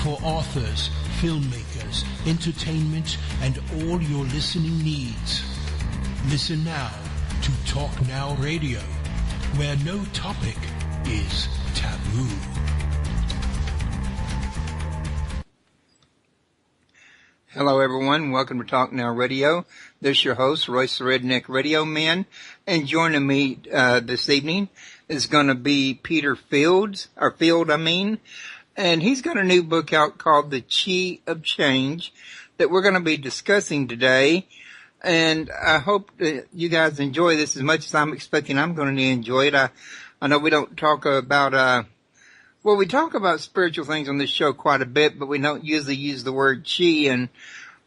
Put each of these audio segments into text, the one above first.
for authors, filmmakers, entertainment, and all your listening needs. Listen now to Talk Now Radio, where no topic is taboo. Hello, everyone. Welcome to Talk Now Radio. This is your host, Royce the Redneck Radio Man. And joining me this evening is going to be Peter Field. And he's got a new book out called The Chi of Change that we're going to be discussing today. And I hope that you guys enjoy this as much as I'm expecting I'm going to enjoy it. I know we don't talk about we talk about spiritual things on this show quite a bit, but we don't usually use the word chi, and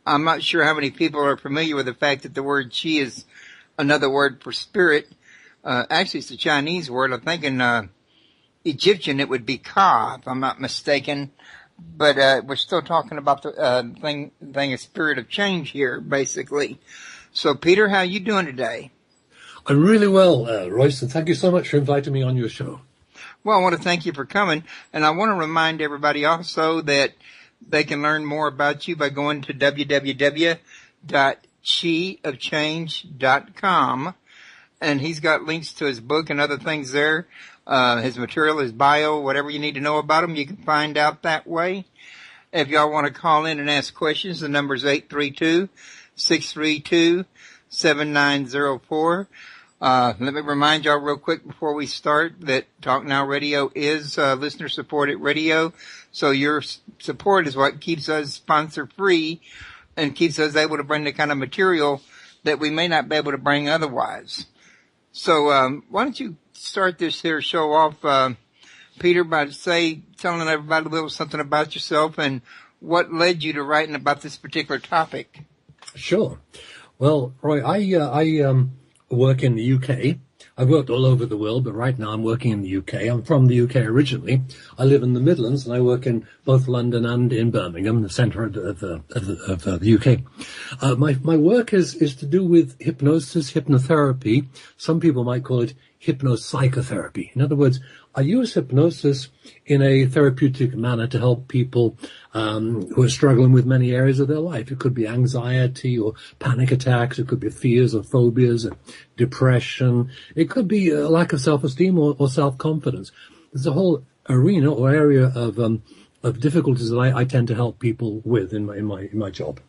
I'm not sure how many people are familiar with the fact that the word chi is another word for spirit. Actually, it's a Chinese word. I think in Egyptian it would be ka, if I'm not mistaken. But we're still talking about the thing of spirit of change here, basically. So, Peter, how you doing today? I'm really well, Royce, and thank you so much for inviting me on your show. Well, I want to thank you for coming, and I want to remind everybody also that they can learn more about you by going to www.chiofchange.com, and he's got links to his book and other things there, his material, his bio, whatever you need to know about him, you can find out that way. If y'all want to call in and ask questions, the number is 832-632-7904. Let me remind y'all real quick before we start that Talk Now Radio is listener-supported radio, so your support is what keeps us sponsor-free and keeps us able to bring the kind of material that we may not be able to bring otherwise. So why don't you start this here show off, Peter, by telling everybody a little something about yourself and what led you to writing about this particular topic. Sure. Well, Roy, I work in the UK. I've worked all over the world, but right now I'm working in the UK. I'm from the UK originally. I live in the Midlands, and I work in both London and in Birmingham, the centre of the UK. My work is to do with hypnosis, hypnotherapy. Some people might call it hypnopsychotherapy. In other words, I use hypnosis in a therapeutic manner to help people who are struggling with many areas of their life. It could be anxiety or panic attacks. It could be fears or phobias, or depression. It could be a lack of self-esteem or self-confidence. There's a whole arena or area of difficulties that I tend to help people with in my job.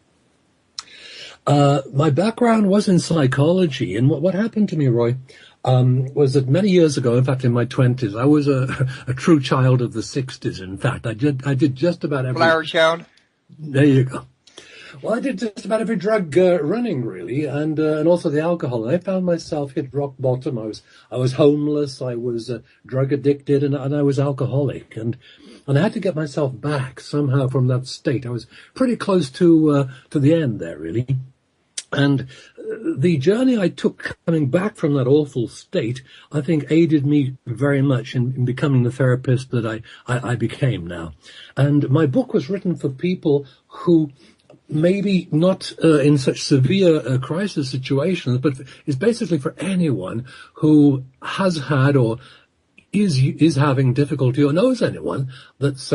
My background was in psychology, and what happened to me, Roy, was that many years ago, in fact in my 20s, I was a true child of the 60s. In fact, I did just about every... Flower child? There you go. Well, I did just about every drug running, really, and also the alcohol. And I found myself hit rock bottom. I was homeless, I was drug addicted, and I was alcoholic. And I had to get myself back somehow from that state. I was pretty close to the end there, really. And the journey I took coming back from that awful state, I think, aided me very much in becoming the therapist that I became now. And my book was written for people who maybe not in such severe crisis situations, but is basically for anyone who has had or is having difficulty or knows anyone that's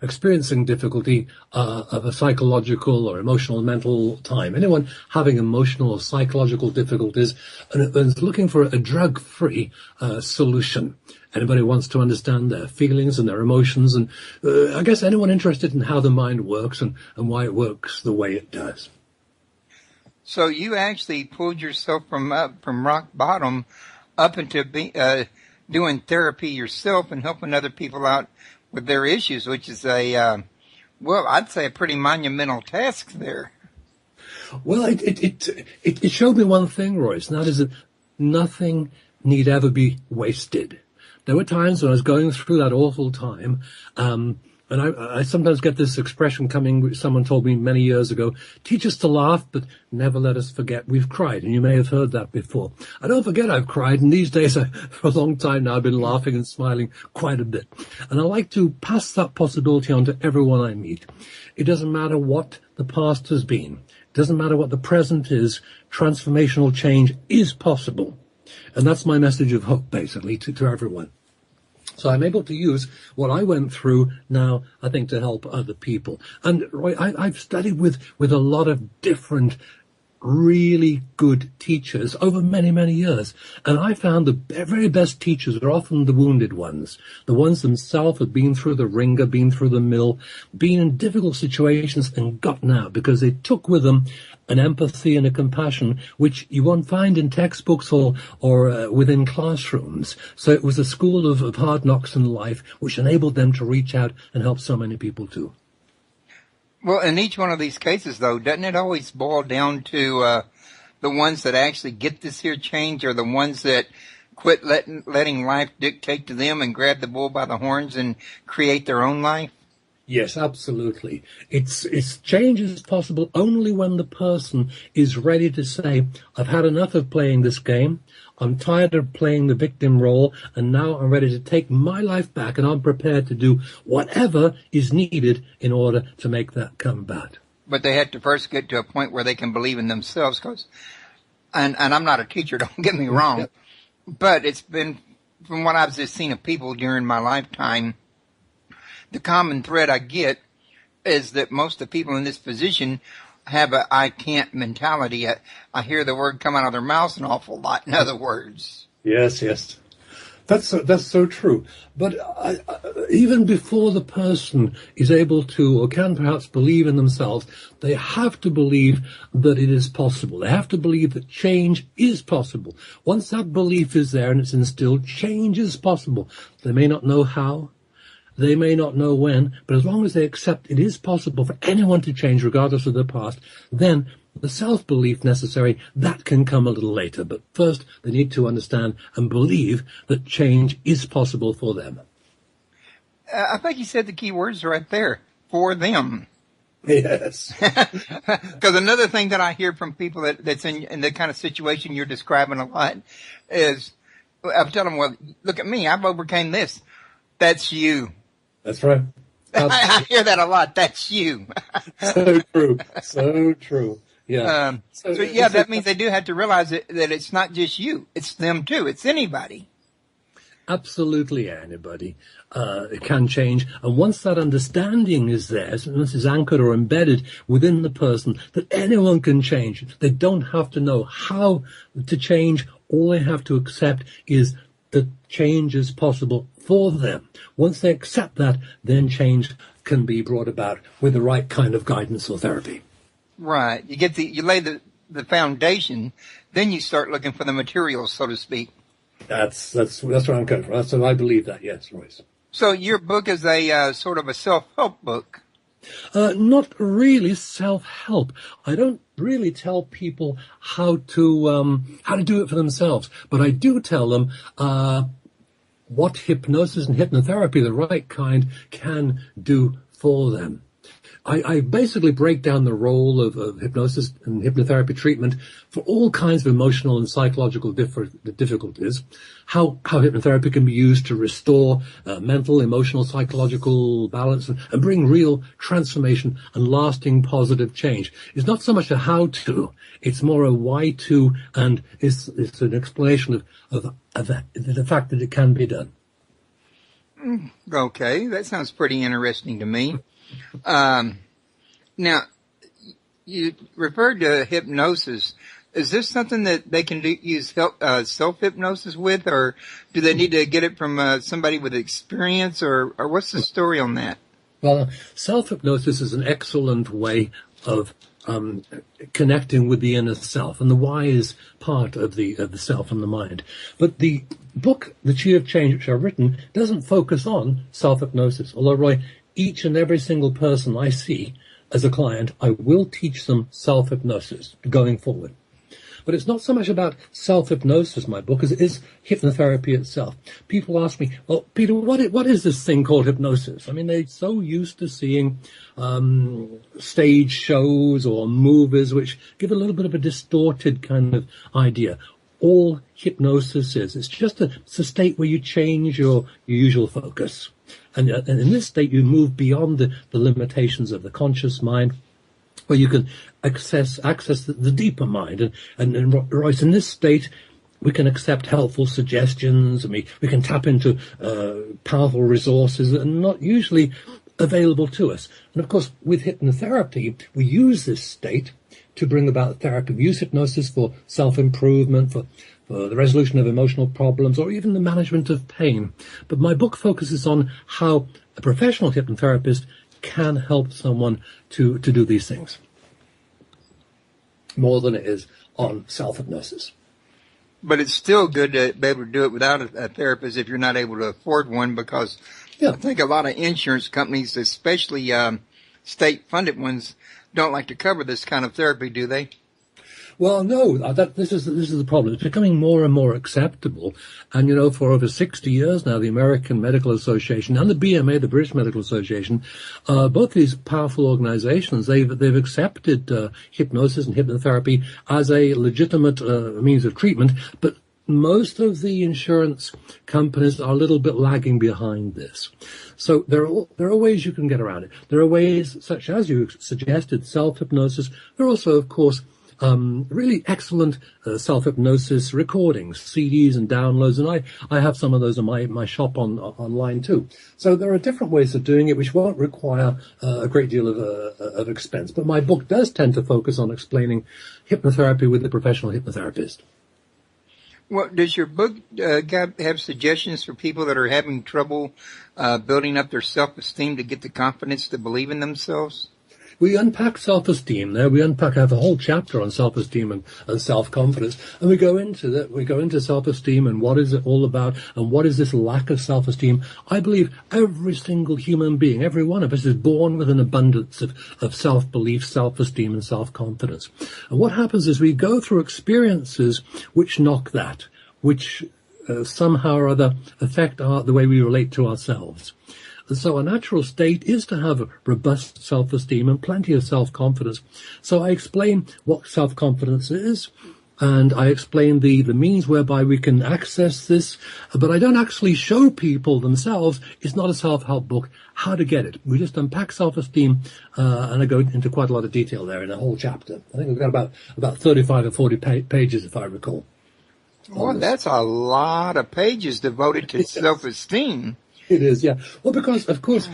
experiencing difficulty of a psychological or emotional mental time. Anyone having emotional or psychological difficulties and is looking for a drug-free solution. Anybody wants to understand their feelings and their emotions, and I guess anyone interested in how the mind works and why it works the way it does. So you actually pulled yourself from rock bottom up into doing therapy yourself and helping other people out with their issues, which is I'd say a pretty monumental task there. Well, it showed me one thing, Royce, and that is that nothing need ever be wasted. There were times when I was going through that awful time, and I sometimes get this expression coming, someone told me many years ago, teach us to laugh, but never let us forget we've cried. And you may have heard that before. I don't forget I've cried, and these days, for a long time now, I've been laughing and smiling quite a bit. And I like to pass that possibility on to everyone I meet. It doesn't matter what the past has been. It doesn't matter what the present is. Transformational change is possible. And that's my message of hope, basically, to everyone. So I'm able to use what I went through now, I think, to help other people. And Roy, I've studied with a lot of different really good teachers over many, many years. And I found the very best teachers are often the wounded ones. The ones themselves have been through the ringer, been through the mill, been in difficult situations and gotten out because they took with them an empathy and a compassion which you won't find in textbooks or within classrooms. So it was a school of hard knocks in life which enabled them to reach out and help so many people too. Well, in each one of these cases, though, doesn't it always boil down to the ones that actually get this here change are the ones that quit letting life dictate to them and grab the bull by the horns and create their own life? Yes, absolutely. It's change is possible only when the person is ready to say, I've had enough of playing this game. I'm tired of playing the victim role, and now I'm ready to take my life back, and I'm prepared to do whatever is needed in order to make that come about. But they have to first get to a point where they can believe in themselves, and I'm not a teacher, don't get me wrong, Yep. But it's been, from what I've just seen of people during my lifetime, the common thread I get is that most of the people in this position have a I can't mentality. I hear the word come out of their mouths an awful lot, in other words. Yes. That's so true. But even before the person is able to or can perhaps believe in themselves, they have to believe that it is possible. They have to believe that change is possible. Once that belief is there and it's instilled, change is possible. They may not know how. They may not know when, but as long as they accept it is possible for anyone to change regardless of their past, then the self-belief necessary, that can come a little later. But first, they need to understand and believe that change is possible for them. I think you said the key words right there, for them. Yes. Because another thing that I hear from people that's in the kind of situation you're describing a lot is, I'll tell them, well, look at me, I've overcame this. That's you. That's right. I hear that a lot. That's you. So true. So true. Yeah. That means they do have to realize that it's not just you. It's them too. It's anybody. Absolutely anybody. It can change. And once that understanding is there, once it's anchored or embedded within the person, that anyone can change. They don't have to know how to change. All they have to accept is that change is possible for them. Once they accept that, then change can be brought about with the right kind of guidance or therapy. Right. You lay the foundation, then you start looking for the materials, so to speak. That's where I'm coming from. So I believe that, yes, Royce. So your book is a sort of a self-help book. Not really self-help. I don't really tell people how to do it for themselves, but I do tell them what hypnosis and hypnotherapy, the right kind, can do for them. I basically break down the role of hypnosis and hypnotherapy treatment for all kinds of emotional and psychological difficulties, how hypnotherapy can be used to restore mental, emotional, psychological balance and bring real transformation and lasting positive change. It's not so much a how-to, it's more a why-to, and it's an explanation of the fact that it can be done. Okay, that sounds pretty interesting to me. Now, you referred to hypnosis. Is this something that they can use self-hypnosis with, or do they need to get it from somebody with experience, or what's the story on that? Well, self-hypnosis is an excellent way of connecting with the inner self, and the why is part of the self and the mind. But the book, The Key of Change, which I've written, doesn't focus on self-hypnosis. Although, Roy, each and every single person I see as a client, I will teach them self-hypnosis going forward. But it's not so much about self-hypnosis, my book, as it is hypnotherapy itself. People ask me, well, Peter, what is this thing called hypnosis? I mean, they're so used to seeing stage shows or movies which give a little bit of a distorted kind of idea. All hypnosis is, it's just a state where you change your usual focus. And in this state, you move beyond the limitations of the conscious mind, where you can access the deeper mind. And Royce, in this state, we can accept helpful suggestions, and we can tap into powerful resources that are not usually available to us. And of course, with hypnotherapy, we use this state to bring about therapy. We use hypnosis for self-improvement, for the resolution of emotional problems, or even the management of pain. But my book focuses on how a professional hypnotherapist can help someone to do these things, more than it is on self-hypnosis. But it's still good to be able to do it without a therapist if you're not able to afford one, because I think a lot of insurance companies, especially state-funded ones, don't like to cover this kind of therapy, do they? Well, no, this is the problem. It's becoming more and more acceptable. And, for over 60 years now, the American Medical Association and the BMA, the British Medical Association, both these powerful organizations, they've accepted hypnosis and hypnotherapy as a legitimate means of treatment. But most of the insurance companies are a little bit lagging behind this. So there are ways you can get around it. There are ways such as you suggested, self-hypnosis. There are also, of course, really excellent self-hypnosis recordings, CDs and downloads, and I have some of those in my shop online too. So there are different ways of doing it which won't require a great deal of expense. But my book does tend to focus on explaining hypnotherapy with a professional hypnotherapist. Well, does your book have suggestions for people that are having trouble building up their self-esteem to get the confidence to believe in themselves? We unpack self-esteem there. We have a whole chapter on self-esteem and self-confidence. And we go into that. We go into self-esteem and what is it all about and what is this lack of self-esteem. I believe every single human being, every one of us, is born with an abundance of self-belief, self-esteem and self-confidence. And what happens is we go through experiences which knock that, which somehow or other affect the way we relate to ourselves. And so a natural state is to have robust self-esteem and plenty of self-confidence. So I explain what self-confidence is, and I explain the means whereby we can access this, but I don't actually show people themselves. It's not a self-help book, how to get it. We just unpack self-esteem, and I go into quite a lot of detail there in a whole chapter. I think we've got about 35 or 40 pages, if I recall. Well, that's a lot of pages devoted to self-esteem. It is, yeah. Well, because, of course,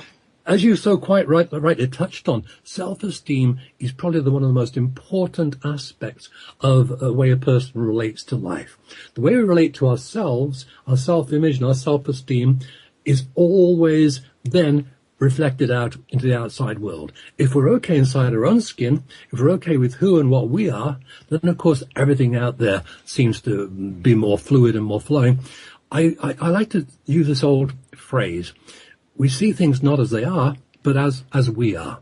as you so quite rightly touched on, self-esteem is probably one of the most important aspects of the way a person relates to life. The way we relate to ourselves, our self-image and our self-esteem is always then reflected out into the outside world. If we're okay inside our own skin, if we're okay with who and what we are, then, of course, everything out there seems to be more fluid and more flowing. I like to use this old phrase. We see things not as they are, but as we are.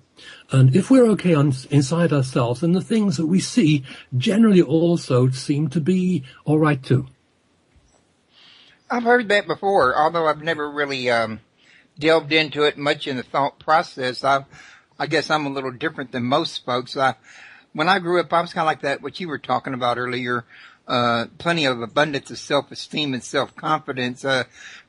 And if we're okay inside ourselves, then the things that we see generally also seem to be all right too. I've heard that before, although I've never really delved into it much in the thought process. I guess I'm a little different than most folks. When I grew up, I was kind of like that, what you were talking about earlier. Plenty of abundance of self-esteem and self-confidence.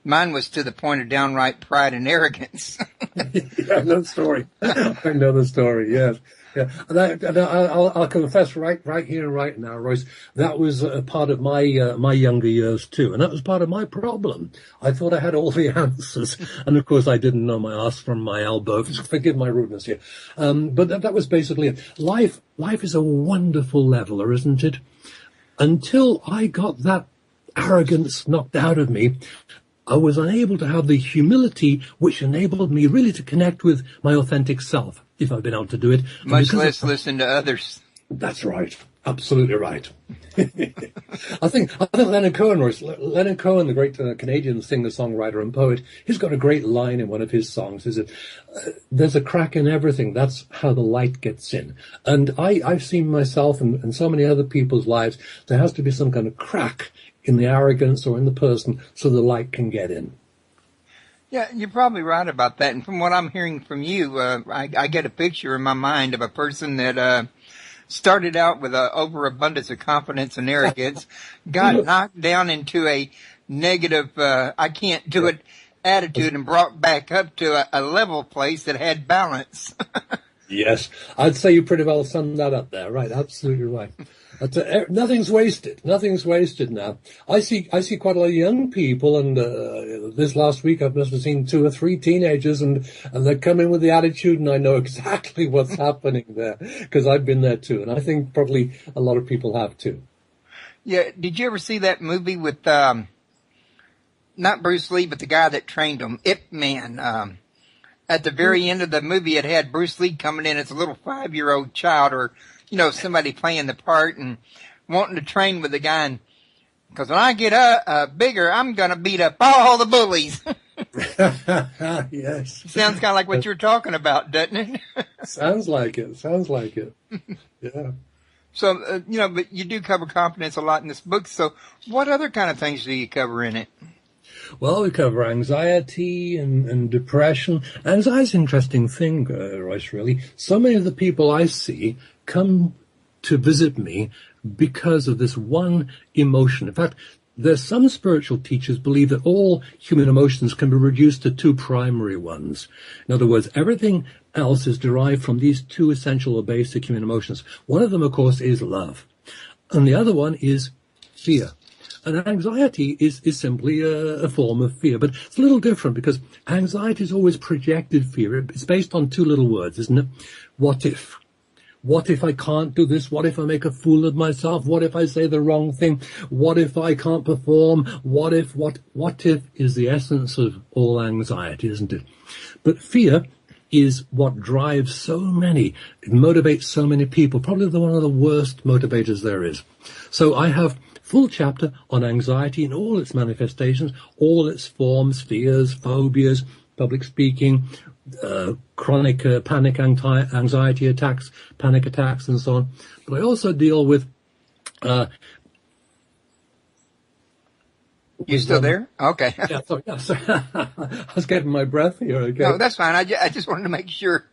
Mine was to the point of downright pride and arrogance. Yeah, I know the story. I know the story, yes. Yeah. And I'll confess right here and right now, Royce, that was a part of my younger years too. And that was part of my problem. I thought I had all the answers. And of course I didn't know my ass from my elbow. Forgive my rudeness here. But that was basically it. Life is a wonderful leveler, isn't it? Until I got that arrogance knocked out of me, I was unable to have the humility which enabled me really to connect with my authentic self, if I've been able to do it. Much less listen to others. That's right. Absolutely right. I think Leonard Cohen, the great Canadian singer-songwriter and poet, he's got a great line in one of his songs. Is it? There's a crack in everything. That's how the light gets in. And I've seen myself and so many other people's lives. There has to be some kind of crack in the arrogance or in the person so the light can get in. Yeah, you're probably right about that. And from what I'm hearing from you, I get a picture in my mind of a person that started out with an overabundance of confidence and arrogance, got knocked down into a negative, I can't do it attitude, and brought back up to a level place that had balance. Yes, I'd say you pretty well summed that up there. Right, absolutely right. Nothing's wasted. Nothing's wasted now. I see quite a lot of young people, and this last week I must have seen 2 or 3 teenagers, and they're coming with the attitude, and I know exactly what's happening there because I've been there too, and I think probably a lot of people have too. Yeah. Did you ever see that movie with not Bruce Lee, but the guy that trained him, Ip Man? At the very end of the movie, it had Bruce Lee coming in as a little 5-year-old child, or somebody playing the part and wanting to train with the guy. And because when I get bigger, I'm gonna beat up all the bullies. Yes. Sounds kind of like what you're talking about, doesn't it? Sounds like it. Yeah. So, but you do cover confidence a lot in this book. So what other kind of things do you cover in it? Well, we cover anxiety and depression. Anxiety's an interesting thing, Royce, really. So many of the people I see come to visit me because of this one emotion. In fact, there's some spiritual teachers believe that all human emotions can be reduced to 2 primary ones. In other words, everything else is derived from these 2 essential or basic human emotions. One of them, of course, is love. And the other one is fear. And anxiety is simply a form of fear. But it's a little different because anxiety is always projected fear. It's based on 2 little words, isn't it? What if? What if I can't do this? What if I make a fool of myself? What if I say the wrong thing? What if I can't perform? What if is the essence of all anxiety, isn't it? But fear is what drives so many, it motivates so many people, probably one of the worst motivators there is. So I have full chapter on anxiety in all its manifestations, all its forms, fears, phobias, public speaking, chronic panic anxiety attacks, panic attacks, and so on. But I also deal with You still there? Okay. Yeah, sorry. I was getting my breath here. Okay. No, that's fine. I just wanted to make sure.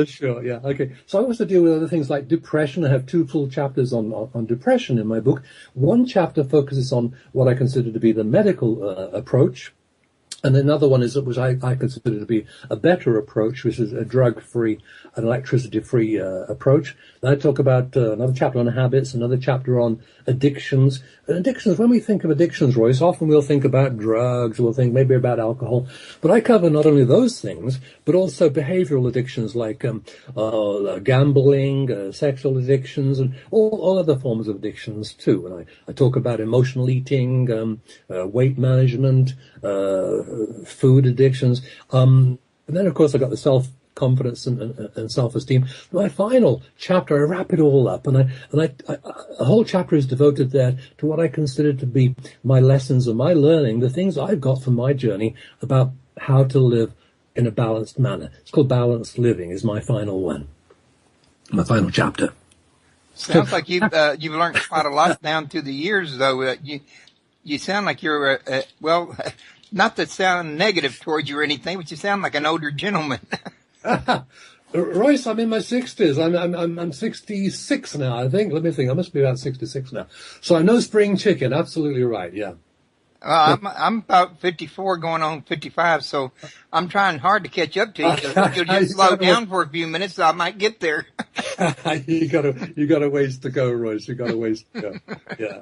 Sure, yeah. Okay. So I also deal with other things like depression. I have 2 full chapters on depression in my book. One chapter focuses on what I consider to be the medical approach. And another one is, which I consider to be a better approach, which is a drug-free, an electricity-free approach. Then I talk about another chapter on habits, another chapter on addictions. And addictions, when we think of addictions, Royce, often we'll think about drugs, we'll think maybe about alcohol. But I cover not only those things, but also behavioral addictions like gambling, sexual addictions, and all other forms of addictions too. And I talk about emotional eating, weight management, food addictions. And then, of course, I got the self-confidence and self-esteem. My final chapter, I wrap it all up, and a whole chapter is devoted there to what I consider to be my lessons and my learning, the things I've got from my journey about how to live in a balanced manner. It's called Balanced Living, is my final one, my final chapter. Sounds like you've learned quite a lot down through the years, though. You sound like you're well. Not to sound negative towards you or anything, but you sound like an older gentleman. Royce, I'm in my 60s. I'm 66 now, I think. Let me think. I must be about 66 now. So I'm no spring chicken. Absolutely right. Yeah. I'm about 54 going on 55, so I'm trying hard to catch up to you. If you'll just slow down for a few minutes, I might get there. You got a ways to go, Royce. You got a ways to go. Yeah.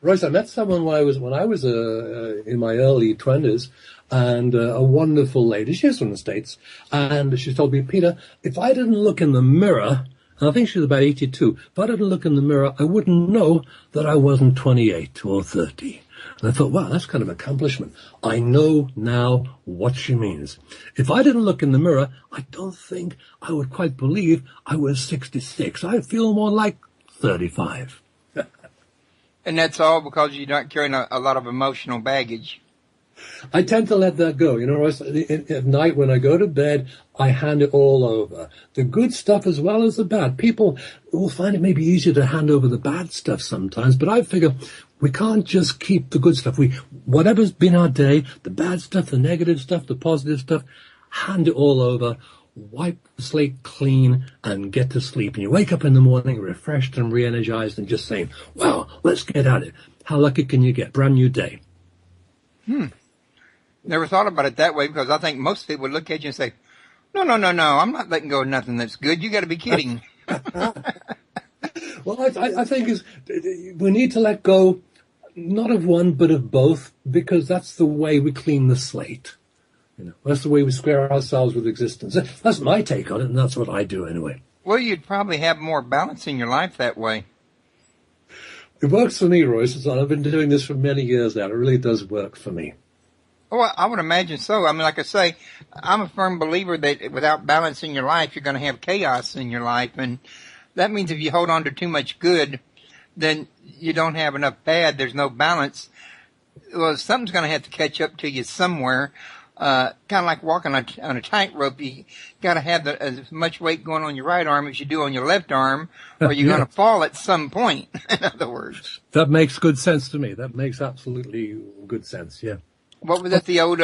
Royce, I met someone when I was in my early 20s, and a wonderful lady. She's from the States, and she told me, Peter, if I didn't look in the mirror, and I think she was about 82, if I didn't look in the mirror, I wouldn't know that I wasn't 28 or 30. And I thought, wow, that's kind of an accomplishment. I know now what she means. If I didn't look in the mirror, I don't think I would quite believe I was 66. I feel more like 35. And that's all because you're not carrying a lot of emotional baggage. I tend to let that go. Royce, at night when I go to bed, I hand it all over. The good stuff as well as the bad. People will find it maybe easier to hand over the bad stuff sometimes, but I figure we can't just keep the good stuff. Whatever's been our day, the bad stuff, the negative stuff, the positive stuff, hand it all over. Wipe the slate clean and get to sleep. And you wake up in the morning refreshed and re-energized and just saying, wow, let's get at it. How lucky can you get? Brand new day. Never thought about it that way, because I think most people would look at you and say, no, I'm not letting go of nothing that's good. You got to be kidding. Well, I think we need to let go, not of one, but of both, because that's the way we clean the slate. That's the way we square ourselves with existence. That's my take on it, and that's what I do anyway. Well, you'd probably have more balance in your life that way. It works for me, Royce. I've been doing this for many years now. It really does work for me. Oh, I would imagine so. I mean, like I say, I'm a firm believer that without balance in your life, you're going to have chaos in your life. And that means if you hold on to too much good, then you don't have enough bad. There's no balance. Well, something's going to have to catch up to you somewhere. Kind of like walking on a tightrope. You got to have as much weight going on your right arm as you do on your left arm, or you're going to fall at some point. In other words, that makes good sense to me. That makes absolutely good sense. Yeah. What was that the old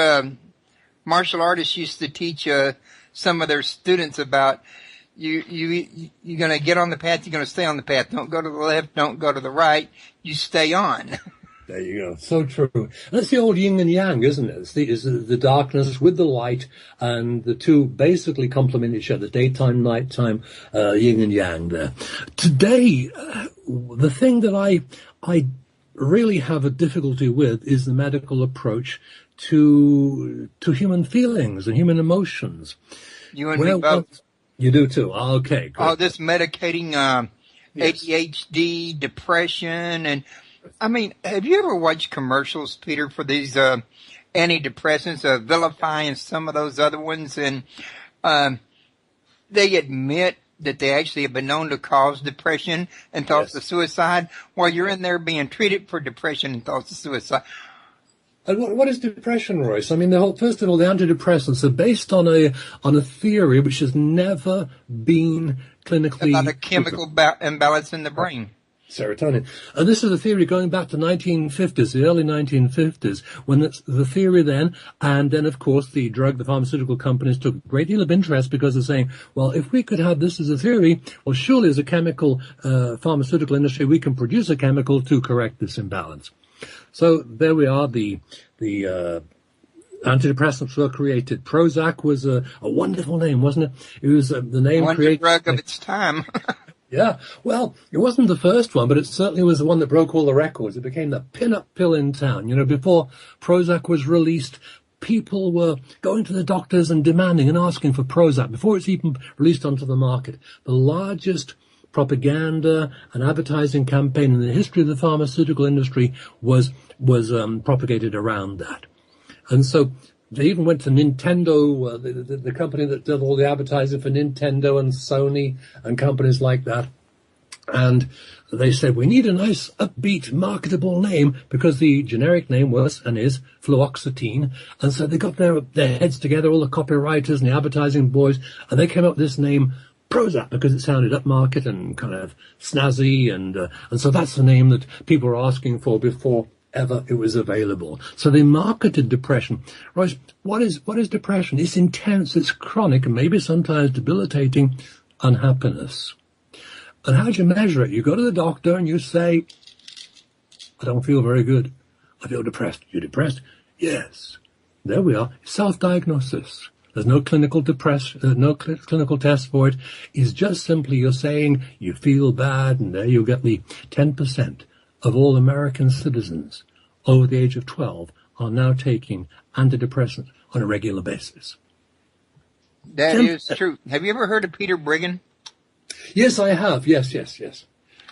martial artists used to teach some of their students about? You're going to get on the path. You're going to stay on the path. Don't go to the left. Don't go to the right. You stay on. There you go. So true. That's the old yin and yang, isn't it? It's the darkness with the light, and the two basically complement each other. Daytime, nighttime, yin and yang there. Today, the thing that I really have a difficulty with is the medical approach to human feelings and human emotions. You and me both. You do too. Okay. Good. All this medicating ADHD, depression, and I mean, have you ever watched commercials, Peter, for these antidepressants, Vilify and some of those other ones? And they admit that they actually have been known to cause depression and thoughts of suicide, while you're in there being treated for depression and thoughts of suicide. And what is depression, Royce? I mean, first of all, the antidepressants are based on a theory which has never been clinically about a chemical imbalance in the brain. Serotonin. And this is a theory going back to 1950s, the early 1950s, when the theory then, and then, of course, the pharmaceutical companies took a great deal of interest because they're saying, well, if we could have this as a theory, well, surely as a chemical pharmaceutical industry, we can produce a chemical to correct this imbalance. So there we are, the antidepressants were created. Prozac was a wonderful name, wasn't it? It was the name created. Wonder drug of its time. Yeah, well, it wasn't the first one, but it certainly was the one that broke all the records. It became the pin-up pill in town. Before Prozac was released, people were going to the doctors and demanding and asking for Prozac before it's even released onto the market. The largest propaganda and advertising campaign in the history of the pharmaceutical industry was propagated around that. And so they even went to Nintendo, the company that did all the advertising for Nintendo and Sony and companies like that. And they said, we need a nice, upbeat, marketable name, because the generic name was and is fluoxetine. And so they got their heads together, all the copywriters and the advertising boys, and they came up with this name, Prozac, because it sounded upmarket and kind of snazzy. And so that's the name that people were asking for before ever it was available. So they marketed depression. Royce, what is depression? It's intense, it's chronic, and maybe sometimes debilitating unhappiness. And how do you measure it? You go to the doctor and you say, I don't feel very good. I feel depressed. You depressed? Yes. There we are. Self-diagnosis. There's no clinical clinical test for it. It's just simply you're saying you feel bad, and there you get the 10% of all American citizens over the age of 12 are now taking antidepressants on a regular basis. That is true. Have you ever heard of Peter Brigham? Yes, I have. Yes.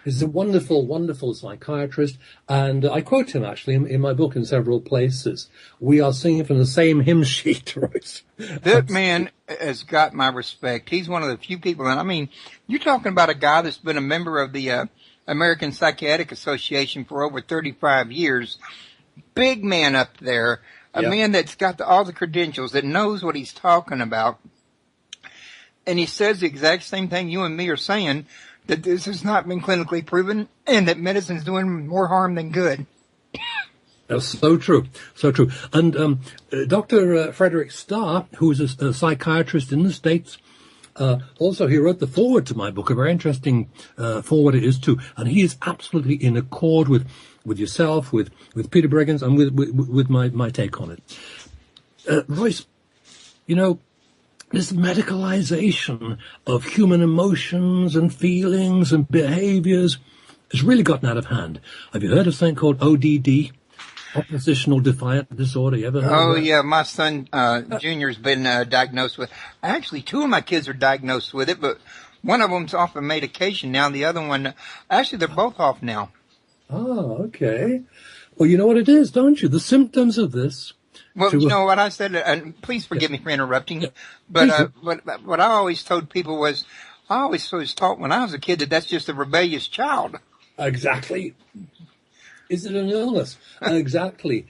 He's a wonderful, wonderful psychiatrist, and I quote him, actually, in my book in several places. We are singing from the same hymn sheet, right? That man has got my respect. He's one of the few people, and I mean, you're talking about a guy that's been a member of the American Psychiatric Association for over 35 years. Big man up there, a man that's got all the credentials, that knows what he's talking about. And he says the exact same thing you and me are saying, that this has not been clinically proven and that medicine's doing more harm than good. That's so true, so true. And Dr. Frederick Starr, who is a psychiatrist in the States, also he wrote the foreword to my book, a very interesting foreword it is too, and he is absolutely in accord with yourself, with Peter Brigham, and with my take on it. Royce, this medicalization of human emotions and feelings and behaviors has really gotten out of hand. Have you heard of something called ODD? Oppositional defiant disorder. You ever heard of that? Yeah, my son, Junior's been, diagnosed with, actually 2 of my kids are diagnosed with it, but one of them's off of medication now, the other one, actually they're both off now. Oh, okay. Well, you know what it is, don't you? The symptoms of this. Well, you know what I said, and please forgive me for interrupting, but what I always told people was, I always was taught when I was a kid that that's just a rebellious child. Exactly. Is it an illness? Exactly.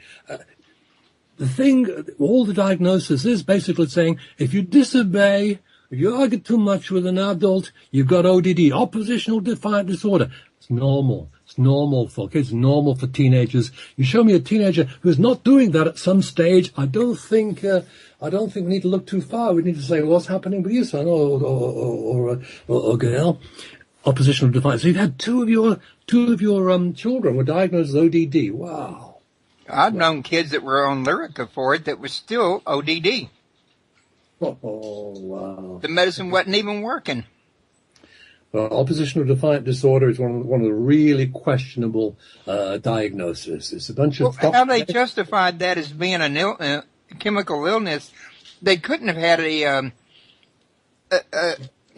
The thing, all the diagnosis is basically saying, if you disobey, if you argue too much with an adult, you've got ODD, oppositional defiant disorder. It's normal. It's normal for kids, normal for teenagers. You show me a teenager who's not doing that at some stage, I don't think we need to look too far. We need to say, well, what's happening with you, son, or girl? Oppositional defiance. So you've had two of your children were diagnosed with ODD. Wow. I've known kids that were on Lyrica for it that was still ODD. Oh, wow. The medicine wasn't even working. Oppositional defiant disorder is one of the really questionable diagnoses. It's a bunch of... how they justified that as being a chemical illness, they couldn't have had a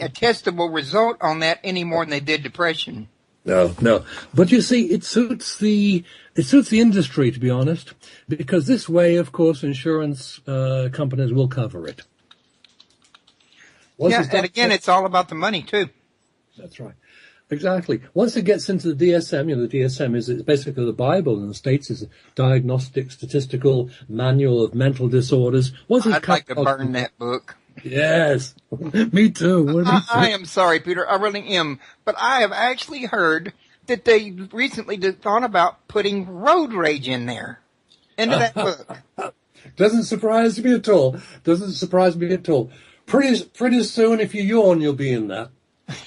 testable result on that any more than they did depression. No. But you see, it suits the industry, to be honest, because this way, of course, insurance companies will cover it. And again, it's all about the money, too. That's right. Exactly. Once it gets into the DSM, the DSM is basically the Bible in the States, is a diagnostic statistical manual of mental disorders. I'd like to burn that book. Yes, me too. I am sorry, Peter, I really am. But I have actually heard that they recently thought about putting road rage in there, into that book. Doesn't surprise me at all. Pretty soon, if you yawn, you'll be in that.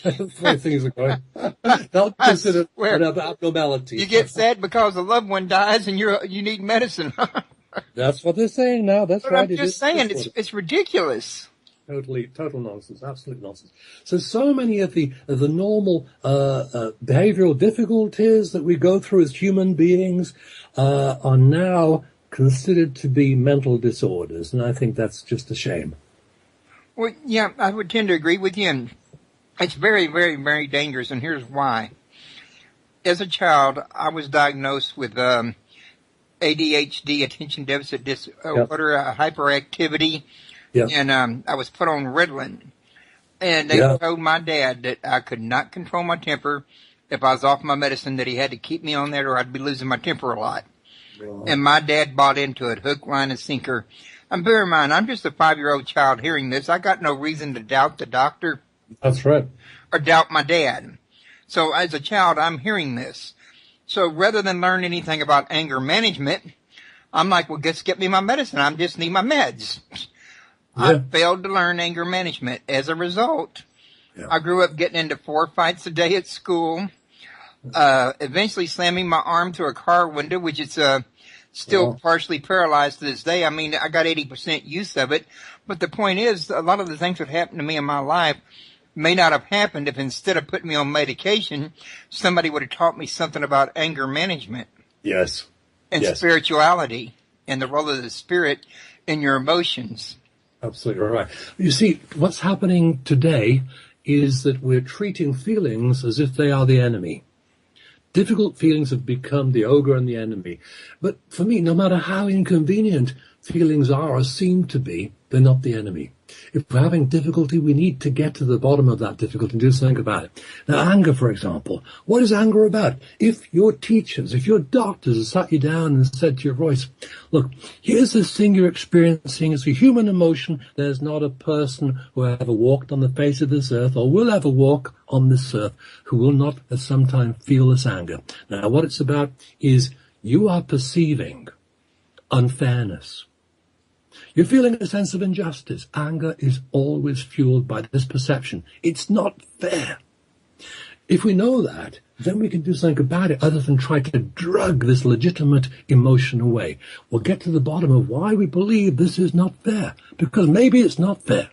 That's the way things are going. Don't consider it an abnormality. You get sad because a loved one dies and you need medicine. That's what they're saying now. That's but right. I'm just saying, it's ridiculous. Total nonsense, absolute nonsense. So many of the normal behavioral difficulties that we go through as human beings are now considered to be mental disorders, and I think that's just a shame. Well, yeah, I would tend to agree with you, and it's very, very, very dangerous, and here's why. As a child, I was diagnosed with ADHD, attention deficit disorder, hyperactivity. Yeah. And I was put on Ritalin. And they told my dad that I could not control my temper if I was off my medicine, that he had to keep me on that or I'd be losing my temper a lot. Wow. And my dad bought into it, hook, line, and sinker. And bear in mind, I'm just a 5-year-old child hearing this. I got no reason to doubt the doctor. That's right. Or doubt my dad. So as a child, I'm hearing this. So rather than learn anything about anger management, I'm like, well, just get me my medicine. I just need my meds. Yeah. I failed to learn anger management. As a result, I grew up getting into 4 fights a day at school, eventually slamming my arm through a car window, which is still partially paralyzed to this day. I mean, I got 80% use of it. But the point is, a lot of the things that happened to me in my life may not have happened if instead of putting me on medication, somebody would have taught me something about anger management. Yes. And spirituality and the role of the spirit in your emotions. Absolutely right. You see, what's happening today is that we're treating feelings as if they are the enemy. Difficult feelings have become the ogre and the enemy. But for me, no matter how inconvenient feelings are or seem to be, they're not the enemy. If we're having difficulty, we need to get to the bottom of that difficulty and do something about it. Now, anger, for example. What is anger about? If your teachers, if your doctors have sat you down and said to your voice, look, here's this thing you're experiencing. It's a human emotion. There's not a person who ever walked on the face of this earth or will ever walk on this earth who will not at some time feel this anger. Now, what it's about is you are perceiving unfairness. You're feeling a sense of injustice. Anger is always fueled by this perception. It's not fair. If we know that, then we can do something about it other than try to drug this legitimate emotion away. We'll get to the bottom of why we believe this is not fair, because maybe it's not fair.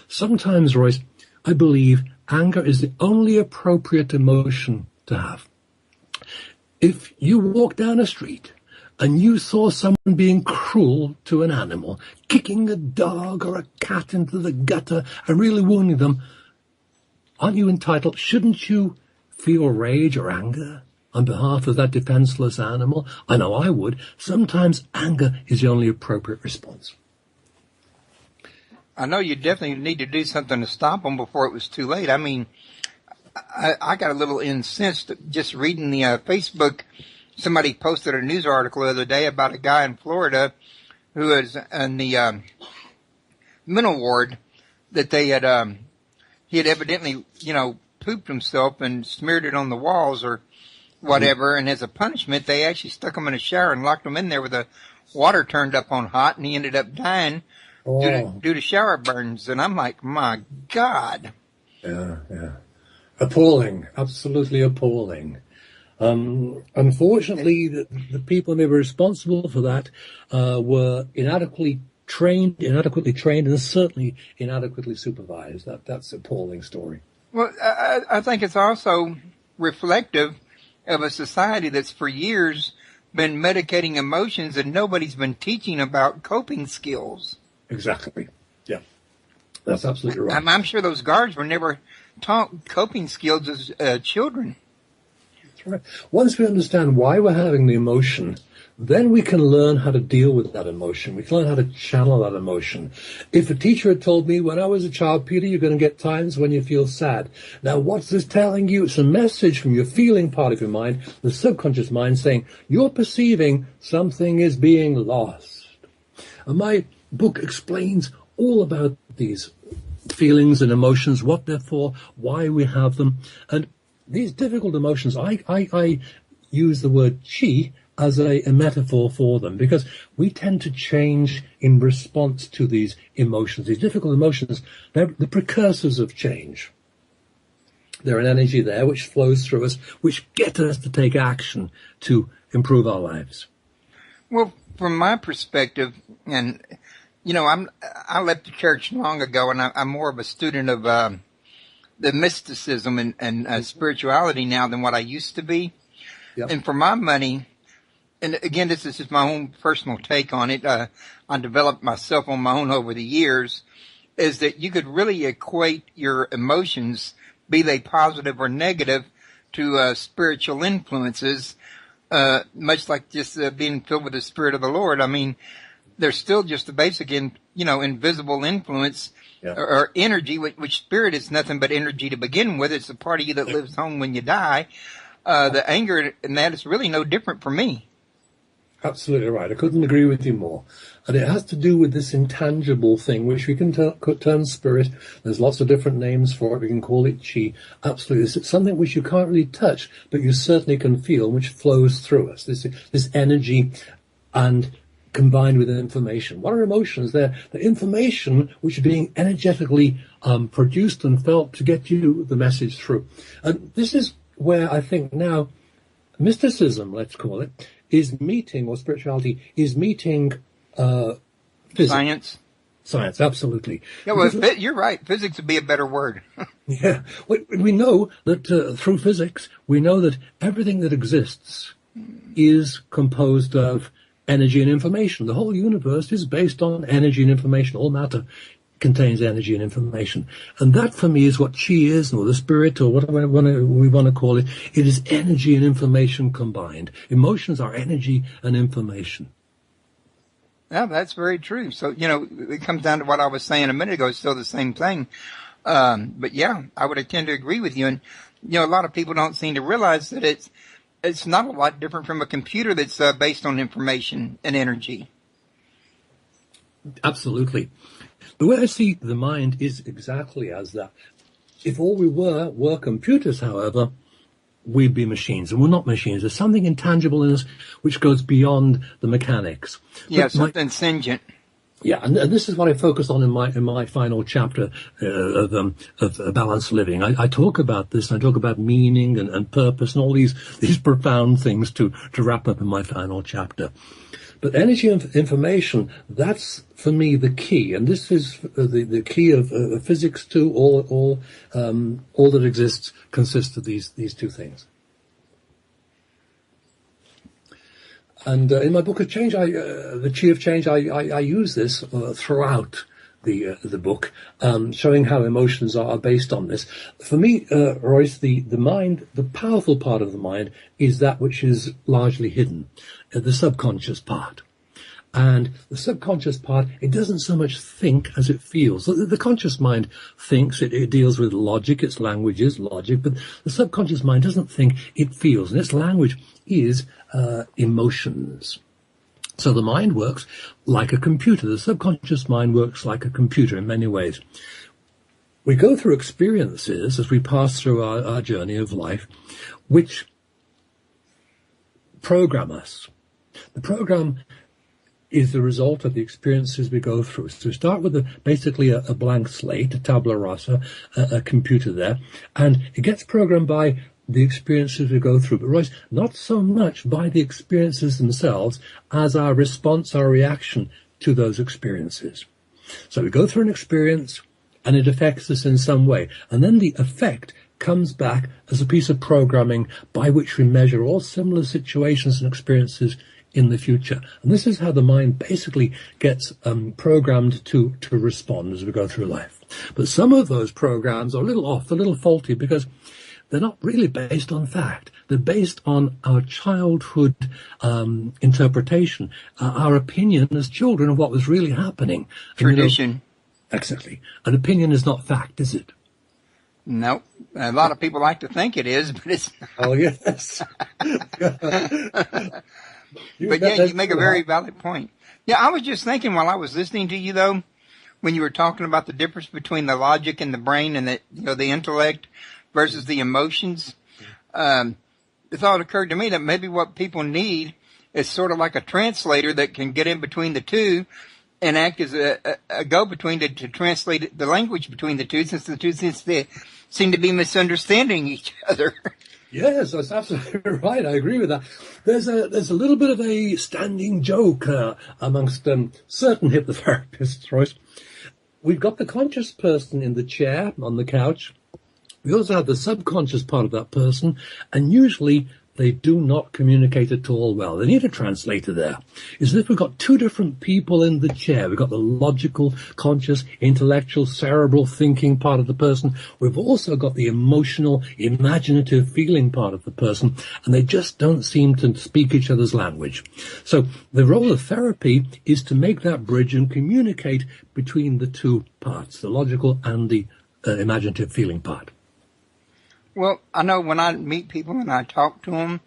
Sometimes, Royce, I believe anger is the only appropriate emotion to have. If you walk down a street and you saw someone being cruel to an animal, kicking a dog or a cat into the gutter and really wounding them, aren't you entitled, shouldn't you feel rage or anger on behalf of that defenseless animal? I know I would. Sometimes anger is the only appropriate response. I know you definitely need to do something to stop them before it was too late. I mean, I got a little incensed just reading the Facebook. Somebody posted a news article the other day about a guy in Florida who is in the mental ward that they had, he had evidently, pooped himself and smeared it on the walls or whatever. And as a punishment, they actually stuck him in a shower and locked him in there with the water turned up on hot, and he ended up dying due to shower burns. And I'm like, my God. Yeah. Appalling. Absolutely appalling. Unfortunately, the people maybe responsible for that were inadequately trained, and certainly inadequately supervised. That's an appalling story. Well, I think it's also reflective of a society that's for years been medicating emotions and nobody's been teaching about coping skills. Exactly. Yeah. That's absolutely right. I'm sure those guards were never taught coping skills as children. That's right. Once we understand why we're having the emotion, then we can learn how to deal with that emotion. We can learn how to channel that emotion. If a teacher had told me when I was a child, Peter, you're going to get times when you feel sad. Now, what's this telling you? It's a message from your feeling part of your mind, the subconscious mind, saying you're perceiving something is being lost. And my book explains all about these feelings and emotions, what they're for, why we have them. And these difficult emotions, I use the word chi as a metaphor for them, because we tend to change in response to these emotions. These difficult emotions, they're the precursors of change. They're an energy there which flows through us, which get us to take action to improve our lives. Well, from my perspective, and I left the church long ago, and I'm more of a student of the mysticism and spirituality now than what I used to be. Yep. And for my money, and again, this is just my own personal take on it, I developed myself on my own over the years, is that you could really equate your emotions, be they positive or negative, to spiritual influences, much like just being filled with the Spirit of the Lord. I mean, there's still just the basic, invisible influence or energy, which spirit is nothing but energy to begin with. It's a part of you that lives on when you die. The anger and that is really no different for me. Absolutely right. I couldn't agree with you more. And it has to do with this intangible thing, which we can term spirit. There's lots of different names for it. We can call it chi. Absolutely. It's something which you can't really touch, but you certainly can feel, which flows through us. This energy and combined with information. What are emotions? They're the information which is being energetically produced and felt to get you the message through. And this is where I think now mysticism, let's call it, is meeting, or spirituality is meeting physics. Science, absolutely. Yeah, well, you're right. Physics would be a better word. Yeah. We know that through physics, we know that everything that exists is composed of energy and information. The whole universe is based on energy and information. All matter contains energy and information. And that, for me, is what chi is, or the spirit, or whatever we want to call it. It is energy and information combined. Emotions are energy and information. Yeah, that's very true. So, it comes down to what I was saying a minute ago. It's still the same thing. But yeah, I would tend to agree with you. And, a lot of people don't seem to realize that it's not a lot different from a computer that's based on information and energy. Absolutely. The way I see the mind is exactly as that. If all we were computers, however, we'd be machines. And we're not machines. There's something intangible in us which goes beyond the mechanics. Yeah, something sentient. Yeah, and this is what I focus on in my final chapter of balanced living. I talk about this, and I talk about meaning and purpose and all these profound things to wrap up in my final chapter. But energy and information, that's for me the key, and this is the key of physics too. All that exists consists of these two things. And in my book of change, the Chi of Change, I use this throughout the book, showing how emotions are based on this. For me, Royce, the mind, the powerful part of the mind, is that which is largely hidden, the subconscious part. And the subconscious part, it doesn't so much think as it feels. The conscious mind thinks, it deals with logic, its language is logic, but the subconscious mind doesn't think, it feels, and its language is emotions. So the mind works like a computer. The subconscious mind works like a computer in many ways. We go through experiences as we pass through our journey of life, which program us. The program is the result of the experiences we go through. So we start with basically a blank slate, a tabula rasa, a computer there, and it gets programmed by the experiences we go through, but Royce, not so much by the experiences themselves as our response, our reaction to those experiences. So we go through an experience and it affects us in some way, and then the effect comes back as a piece of programming by which we measure all similar situations and experiences in the future. And this is how the mind basically gets programmed to respond as we go through life. But some of those programs are a little off, a little faulty, because they're not really based on fact. They're based on our childhood interpretation, our opinion as children of what was really happening. Tradition. And, exactly. An opinion is not fact, is it? No. A lot of people like to think it is, but it's not. Oh, yes. But yeah, you make a very valid point. Yeah, I was just thinking while I was listening to you, though, when you were talking about the difference between the logic and the brain and the intellect versus the emotions, the thought occurred to me that maybe what people need is sort of like a translator that can get in between the two and act as a go-between to translate the language between the two, since the two seem to be misunderstanding each other. Yes, that's absolutely right. I agree with that. There's a little bit of a standing joke amongst certain hypnotherapists, Royce. We've got the conscious person in the chair, on the couch. We also have the subconscious part of that person, and usually they do not communicate at all well. They need a translator there. It's as if we've got two different people in the chair. We've got the logical, conscious, intellectual, cerebral thinking part of the person. We've also got the emotional, imaginative, feeling part of the person, and they just don't seem to speak each other's language. So the role of therapy is to make that bridge and communicate between the two parts, the logical and the imaginative feeling part. Well, I know when I meet people and I talk to them,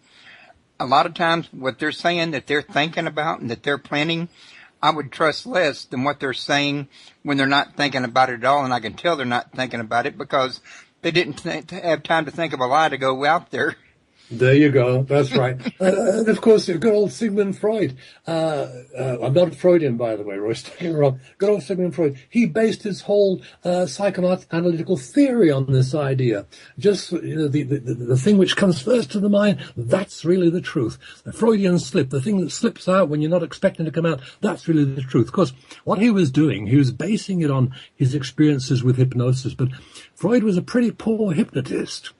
a lot of times what they're saying that they're thinking about and that they're planning, I would trust less than what they're saying when they're not thinking about it at all. And I can tell they're not thinking about it because they didn't have time to think of a lie to go out there. There you go. That's right. And of course, good old Sigmund Freud. I'm not a Freudian, by the way, Royce. Don't get me wrong. Good old Sigmund Freud. He based his whole psychoanalytical theory on this idea. Just the thing which comes first to the mind, that's really the truth. The Freudian slip, the thing that slips out when you're not expecting to come out, that's really the truth. Of course, what he was doing, he was basing it on his experiences with hypnosis. But Freud was a pretty poor hypnotist.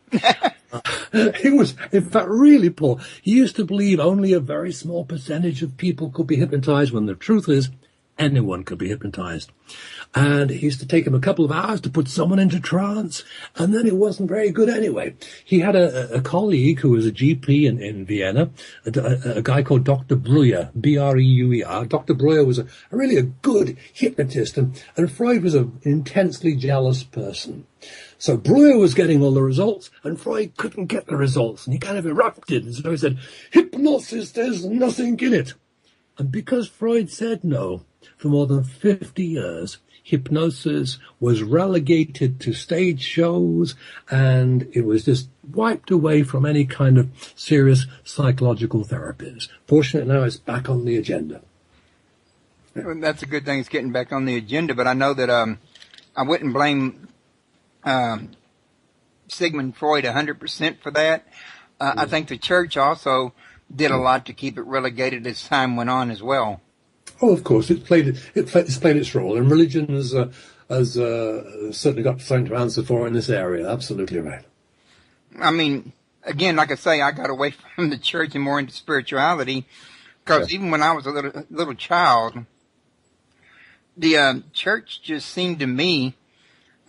He was, in fact, really poor. He used to believe only a very small percentage of people could be hypnotized, when the truth is anyone could be hypnotized. And it used to take him a couple of hours to put someone into trance, and then it wasn't very good anyway. He had a colleague who was a GP in Vienna, a guy called Dr. Breuer, B-R-E-U-E-R. Dr. Breuer was really a good hypnotist, and Freud was an intensely jealous person. So Breuer was getting all the results, and Freud couldn't get the results, and he kind of erupted. And so he said, "Hypnosis, there's nothing in it." And because Freud said no, for more than 50 years, hypnosis was relegated to stage shows, and it was just wiped away from any kind of serious psychological therapies. Fortunately, now it's back on the agenda. Well, that's a good thing it's getting back on the agenda, but I know that I wouldn't blame Sigmund Freud 100% for that. I think the church also did a lot to keep it relegated as time went on as well. Oh, of course, it's played its role, and religion has certainly got something to answer for in this area. Absolutely right. I mean, again, like I say, I got away from the church and more into spirituality because even when I was a little child, the church just seemed to me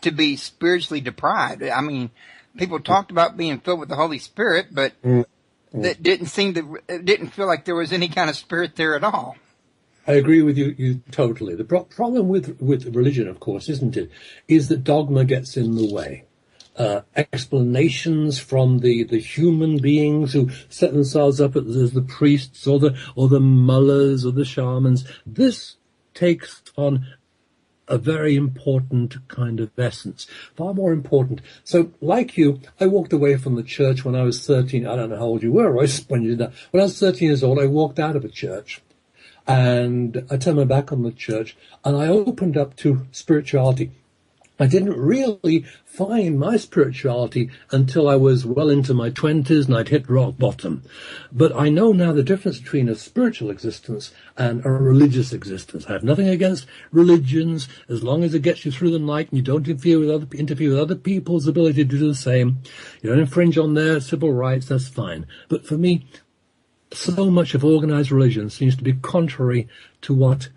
to be spiritually deprived. I mean, people talked about being filled with the Holy Spirit, but that it didn't feel like there was any kind of spirit there at all. I agree with you totally. The problem with religion, of course, isn't it, is that dogma gets in the way. Explanations from the human beings who set themselves up as the priests or the mullahs or the shamans. This takes on a very important kind of essence, far more important. So, like you, I walked away from the church when I was 13. I don't know how old you were, Royce, when you did that. When I was 13 years old, I walked out of a church. And I turned my back on the church, and I opened up to spirituality. I didn't really find my spirituality until I was well into my 20s and I'd hit rock bottom. But I know now the difference between a spiritual existence and a religious existence. I have nothing against religions as long as it gets you through the night and you don't interfere with other people's ability to do the same. You don't infringe on their civil rights, that's fine. But for me, so much of organized religion seems to be contrary to what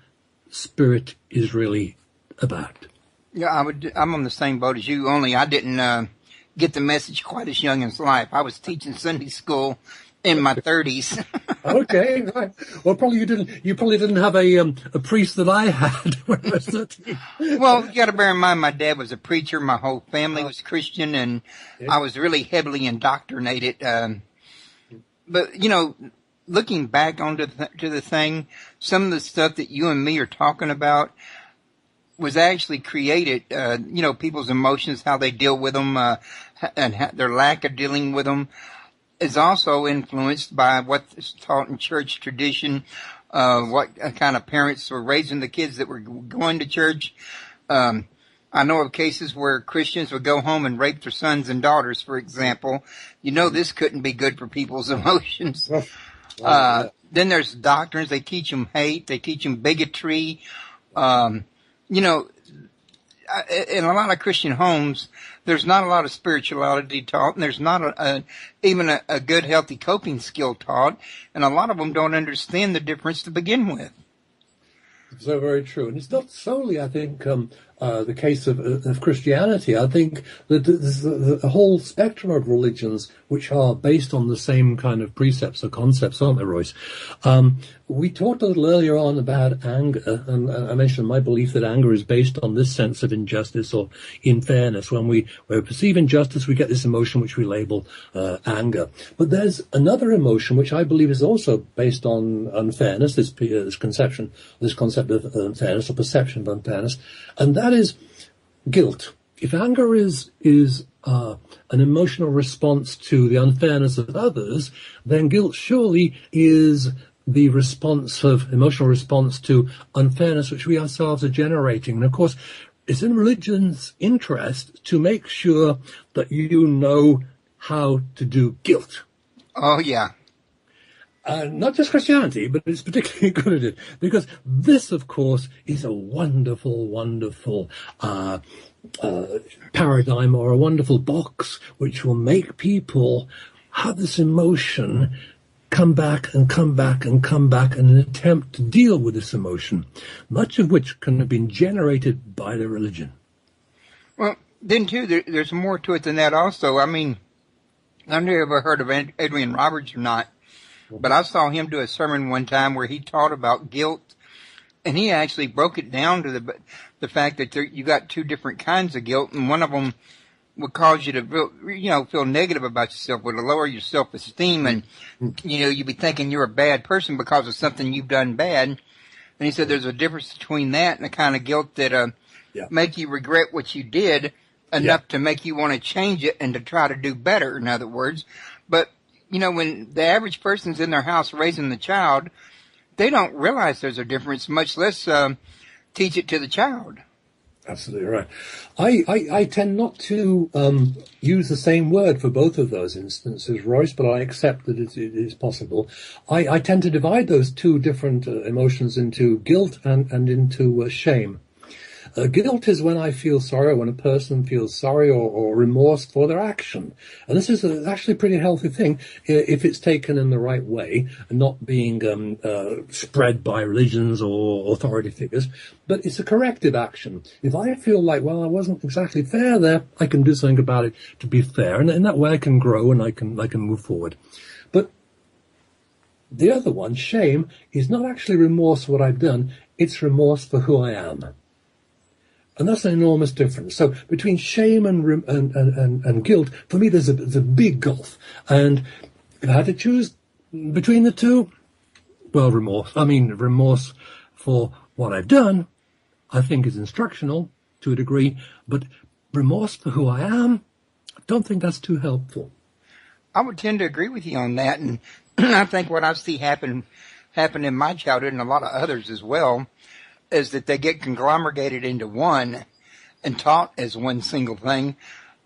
spirit is really about. Yeah, I'm on the same boat as you, only I didn't get the message quite as young as life. I was teaching Sunday school in my 30s. Okay, right. Well, you probably didn't have a priest that I had when I was 13. Well, you got to bear in mind my dad was a preacher, my whole family was Christian, and I was really heavily indoctrinated. But, you know, looking back onto the thing, some of the stuff that you and me are talking about was actually created, you know, people's emotions, how they deal with them, and their lack of dealing with them is also influenced by what's taught in church tradition, what kind of parents were raising the kids that were going to church. I know of cases where Christians would go home and rape their sons and daughters, for example. You know, this couldn't be good for people's emotions. Then there's doctrines. They teach them hate. They teach them bigotry. You know, in a lot of Christian homes, there's not a lot of spirituality taught, and there's not even a good, healthy coping skill taught, and a lot of them don't understand the difference to begin with. So very true. And it's not solely, I think, the case of Christianity. I think that the whole spectrum of religions which are based on the same kind of precepts or concepts, aren't they, Royce? We talked a little earlier on about anger, and I mentioned my belief that anger is based on this sense of injustice or unfairness. When we perceive injustice, we get this emotion which we label anger. But there's another emotion which I believe is also based on unfairness, this concept of unfairness or perception of unfairness, and that is guilt. If anger is an emotional response to the unfairness of others, then guilt surely is the emotional response to unfairness which we ourselves are generating. And of course, it's in religion's interest to make sure that you know how to do guilt. Oh, yeah. Not just Christianity, but it's particularly good at it, because this, of course, is a wonderful, wonderful paradigm or a wonderful box which will make people have this emotion come back and come back and come back in an attempt to deal with this emotion, much of which can have been generated by the religion. Well, then, too, there's more to it than that also. I mean, I don't know if you've ever heard of Adrian Roberts or not, but I saw him do a sermon one time where he taught about guilt, and he actually broke it down to the fact that you got two different kinds of guilt, and one of them would cause you to feel negative about yourself, would lower your self-esteem, and you'd be thinking you're a bad person because of something you've done bad. And he said there's a difference between that and the kind of guilt that make you regret what you did enough to make you want to change it and to try to do better, in other words. But when the average person's in their house raising the child, they don't realize there's a difference, much less teach it to the child. Absolutely right. I tend not to use the same word for both of those instances, Royce, but I accept that it is possible. I tend to divide those two different emotions into guilt and into shame. Guilt is when I feel sorry, when a person feels sorry or remorse for their action. And this is actually a pretty healthy thing if it's taken in the right way and not being spread by religions or authority figures. But it's a corrective action. If I feel like, well, I wasn't exactly fair there, I can do something about it to be fair. And in that way I can grow and I can move forward. But the other one, shame, is not actually remorse for what I've done. It's remorse for who I am. And that's an enormous difference. So between shame and guilt, for me, there's a big gulf. And if I had to choose between the two, well, remorse for what I've done, I think is instructional to a degree. But remorse for who I am, I don't think that's too helpful. I would tend to agree with you on that. And I think what I see happen in my childhood and a lot of others as well, is that they get conglomerated into one and taught as one single thing.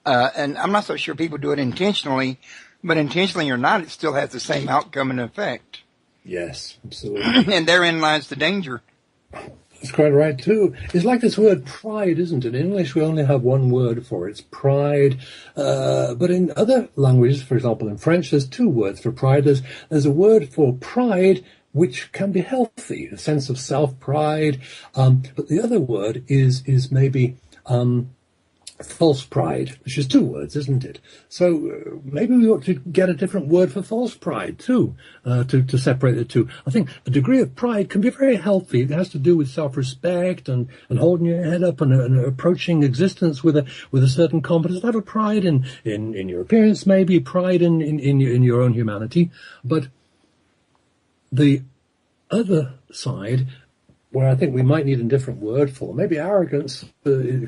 And I'm not so sure people do it intentionally, but intentionally or not, it still has the same outcome and effect. Yes, absolutely. And therein lies the danger. That's quite right, too. It's like this word pride, isn't it? In English, we only have one word for it. It's pride. But in other languages, for example, in French, there's two words for pride. There's a word for pride which can be healthy, a sense of self-pride. But the other word is maybe false pride, which is two words, isn't it? So maybe we ought to get a different word for false pride, too, to separate the two. I think a degree of pride can be very healthy. It has to do with self-respect and holding your head up and approaching existence with a certain confidence. That pride in your appearance, maybe pride in your own humanity. But the other side, where I think we might need a different word for, maybe arrogance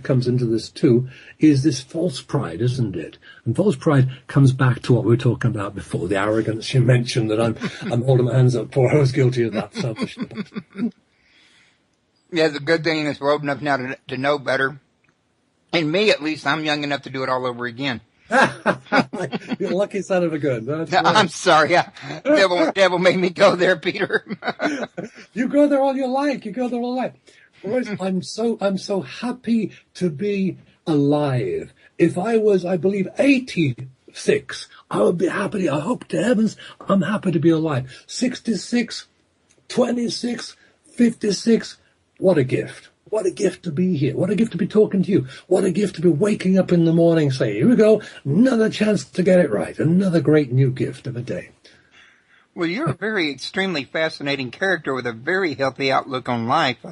comes into this too, is this false pride, isn't it? And false pride comes back to what we were talking about before, the arrogance you mentioned that I'm holding my hands up for. I was guilty of that selfishness. Yeah, the good thing is we're old enough now to know better. And me, at least, I'm young enough to do it all over again. You're a lucky son of a gun. That's right. I'm sorry. Devil made me go there, Peter. You go there all you like. Royce, I'm so happy to be alive. If I was, I believe, 86, I would be happy. I hope to heavens I'm happy to be alive. 66, 26, 56, what a gift. What a gift to be here. What a gift to be talking to you. What a gift to be waking up in the morning saying, here we go, another chance to get it right. Another great new gift of a day. Well, you're a very extremely fascinating character with a very healthy outlook on life.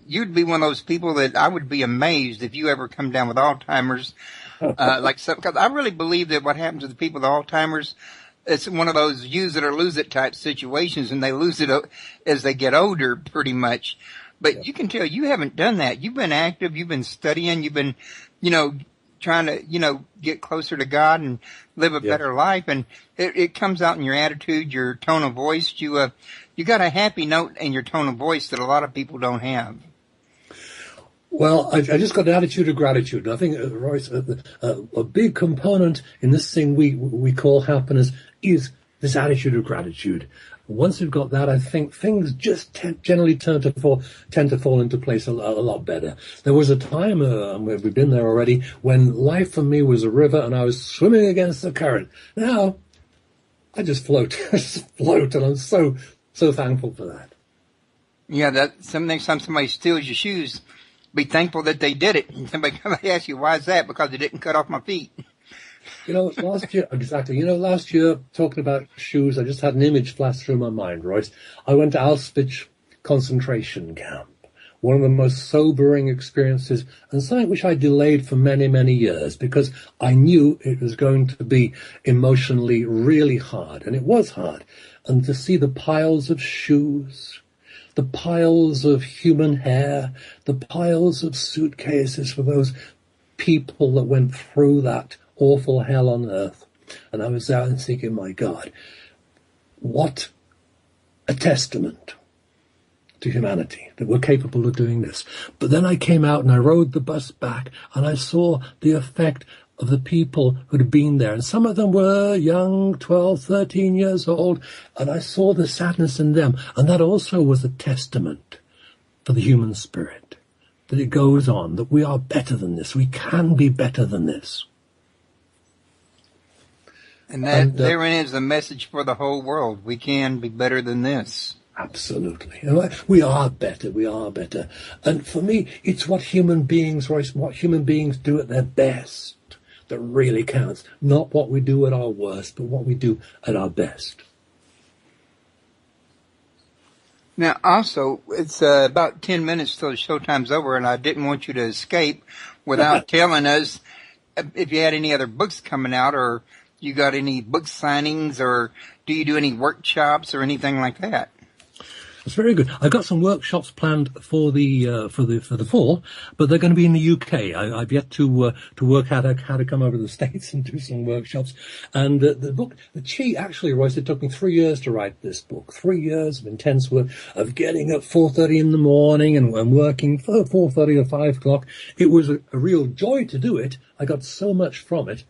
You'd be one of those people that I would be amazed if you ever come down with Alzheimer's. Because I really believe that what happens to the people with Alzheimer's, it's one of those use it or lose it type situations, and they lose it as they get older pretty much. But you can tell you haven't done that. You've been active. You've been studying. You've been, trying to, get closer to God and live a better life. And it comes out in your attitude, your tone of voice. You got a happy note in your tone of voice that a lot of people don't have. Well, I just got an attitude of gratitude. I think, Royce, a big component in this thing we call happiness is this attitude of gratitude. Once we've got that, I think things just generally tend to fall into place a lot better. There was a time, we've been there already, when life for me was a river and I was swimming against the current. Now, I just float. And I'm so thankful for that. Yeah, next time somebody steals your shoes, be thankful that they did it. And somebody asks you, why is that? Because they didn't cut off my feet. Last year, talking about shoes, I just had an image flash through my mind, Royce. I went to Auschwitz concentration camp. One of the most sobering experiences, and something which I delayed for many, many years, because I knew it was going to be emotionally really hard, and it was hard. And to see the piles of shoes, the piles of human hair, the piles of suitcases for those people that went through that awful hell on earth. And I was out and thinking, my God, what a testament to humanity, that we're capable of doing this. But then I came out and I rode the bus back and I saw the effect of the people who'd have been there. And some of them were young, 12, 13 years old, and I saw the sadness in them. And that also was a testament for the human spirit, that it goes on, that we are better than this. We can be better than this. And therein is the message for the whole world. We can be better than this. Absolutely. We are better. We are better. And for me, it's what human beings, Royce, what human beings do at their best that really counts. Not what we do at our worst, but what we do at our best. Now, also, it's about 10 minutes till the showtime's over, and I didn't want you to escape without telling us if you had any other books coming out, or you got any book signings, or do you do any workshops or anything like that? That's very good. I've got some workshops planned for the fall, but they're going to be in the UK. I've yet to work out how to come over to the States and do some workshops. And the book, actually, Royce, it took me 3 years to write this book. 3 years of intense work, of getting up 4:30 in the morning and working for 4:30 or 5 o'clock. It was a real joy to do it. I got so much from it.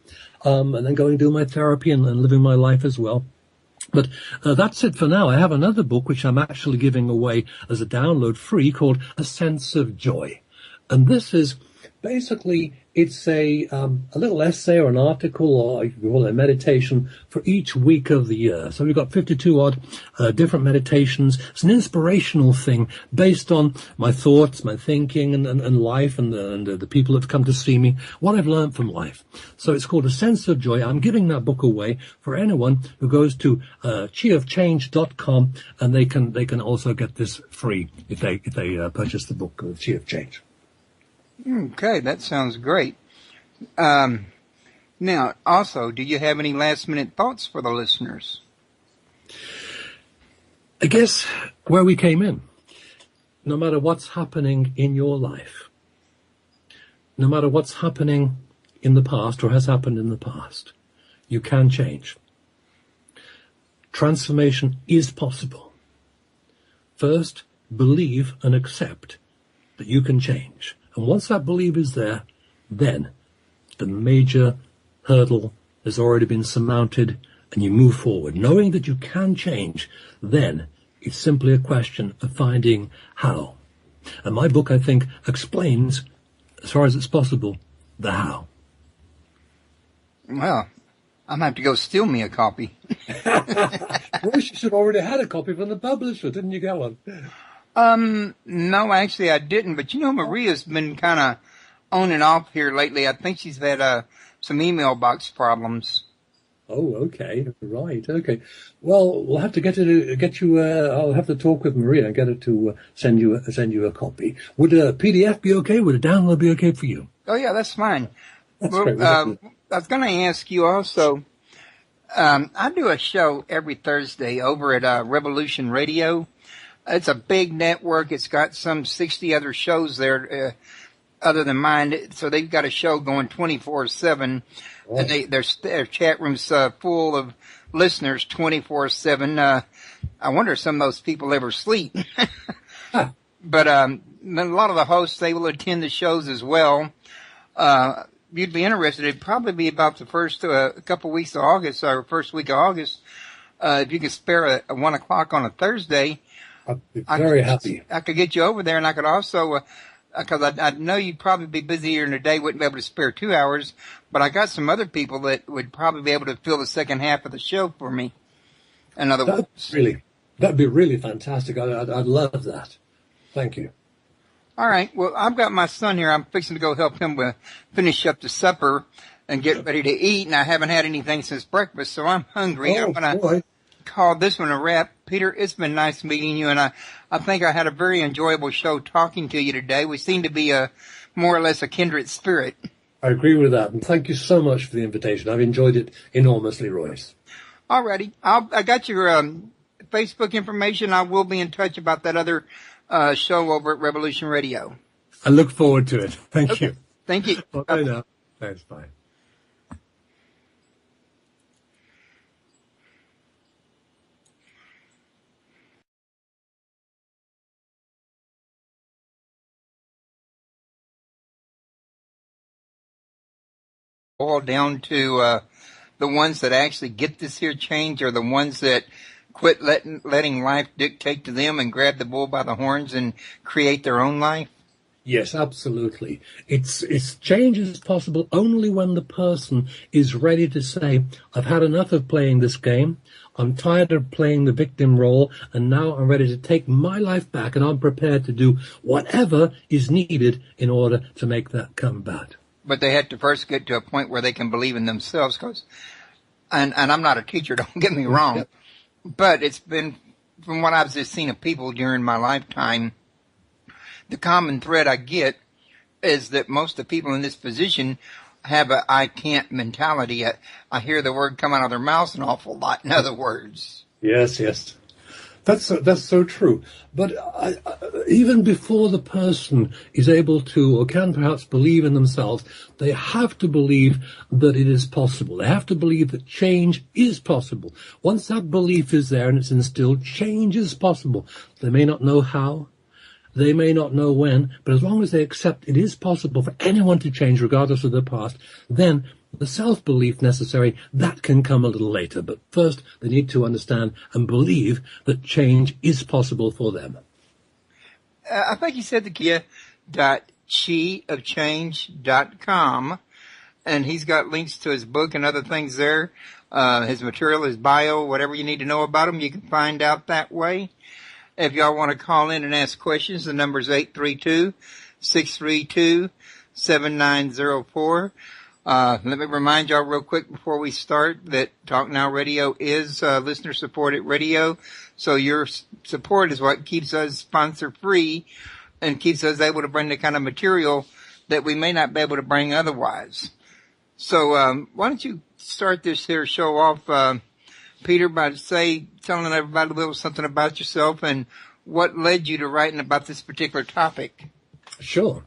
And then going to do my therapy and living my life as well. But that's it for now. I have another book which I'm actually giving away as a download free called A Sense of Joy. And this is basically, it's a little essay or an article or you can call it a meditation for each week of the year. So we've got 52 odd different meditations. It's an inspirational thing based on my thoughts, my thinking and life and the people that have come to see me, what I've learned from life. So it's called A Sense of Joy. I'm giving that book away for anyone who goes to chiofchange.com, and they can also get this free if they purchase the book of Chi of Change. Okay, that sounds great. Now, also, do you have any last-minute thoughts for the listeners? I guess where we came in, no matter what's happening in your life, no matter what's happening in the past or has happened in the past, you can change. Transformation is possible. First, believe and accept that you can change. And once that belief is there, then the major hurdle has already been surmounted and you move forward. Knowing that you can change, then it's simply a question of finding how. And my book, I think, explains, as far as it's possible, the how. Well, I'm going to have to go steal me a copy. Well, you should have already had a copy from the publisher, didn't you get one? No, actually I didn't, but Maria's been kind of on and off here lately. I think she's had, some email box problems. Oh, okay. Right. Okay. Well, we'll have to get you, I'll have to talk with Maria and get her to send you a copy. Would a PDF be okay? Would a download be okay for you? Oh yeah, that's fine. That's Well, great. I was going to ask you also, I do a show every Thursday over at, Revolution Radio. It's a big network. It's got some 60 other shows there, other than mine. So they've got a show going 24/7, Oh. and their chat room's full of listeners 24/7. I wonder if some of those people ever sleep. Huh. But a lot of the hosts, they will attend the shows as well. You'd be interested. It'd probably be about the first couple weeks of August, or first week of August. If you could spare a 1 o'clock on a Thursday. I'd be very happy. I could get you over there, and I could also, because I know you'd probably be busy here in the day, wouldn't be able to spare 2 hours, but I got some other people that would probably be able to fill the second half of the show for me. In other words. That'd be really fantastic. I'd love that. Thank you. All right. Well, I've got my son here. I'm fixing to go help him finish up the supper and get ready to eat, and I haven't had anything since breakfast, so I'm hungry. Oh, I'm going boy. to call this one a wrap. Peter, it's been nice meeting you, and I think I had a very enjoyable show talking to you today. We seem to be more or less a kindred spirit. I agree with that, and thank you so much for the invitation. I've enjoyed it enormously, Royce. All righty. I got your Facebook information. I will be in touch about that other show over at Revolution Radio. I look forward to it. Thank you. Thank you. Bye now. Thanks. Bye. boil down to the ones that actually get this here change are the ones that quit letting life dictate to them and grab the bull by the horns and create their own life? Yes, absolutely. It's change is possible only when the person is ready to say, I've had enough of playing this game. I'm tired of playing the victim role, and now I'm ready to take my life back, and I'm prepared to do whatever is needed in order to make that come back. But they have to first get to a point where they can believe in themselves. And I'm not a teacher, don't get me wrong, Yep. but it's been, from what I've just seen of people during my lifetime, the common thread I get is that most of the people in this position have a I can't mentality. I hear the word come out of their mouths an awful lot, in other words. Yes, yes. That's so true. But even before the person is able to or can perhaps believe in themselves, they have to believe that it is possible. They have to believe that change is possible. Once that belief is there and it's instilled, change is possible. They may not know how. They may not know when, but as long as they accept it is possible for anyone to change regardless of their past, then the self-belief necessary, that can come a little later. But first, they need to understand and believe that change is possible for them. I think you said the Kia.chiofchange.com, and he's got links to his book and other things there. His material, his bio, whatever you need to know about him, you can find out that way. If y'all want to call in and ask questions, the number is 832-632-7904. Let me remind y'all real quick before we start that Talk Now Radio is listener-supported radio, so your support is what keeps us sponsor-free and keeps us able to bring the kind of material that we may not be able to bring otherwise. So why don't you start this here show off, Peter, by telling everybody a little something about yourself and what led you to writing about this particular topic. Sure.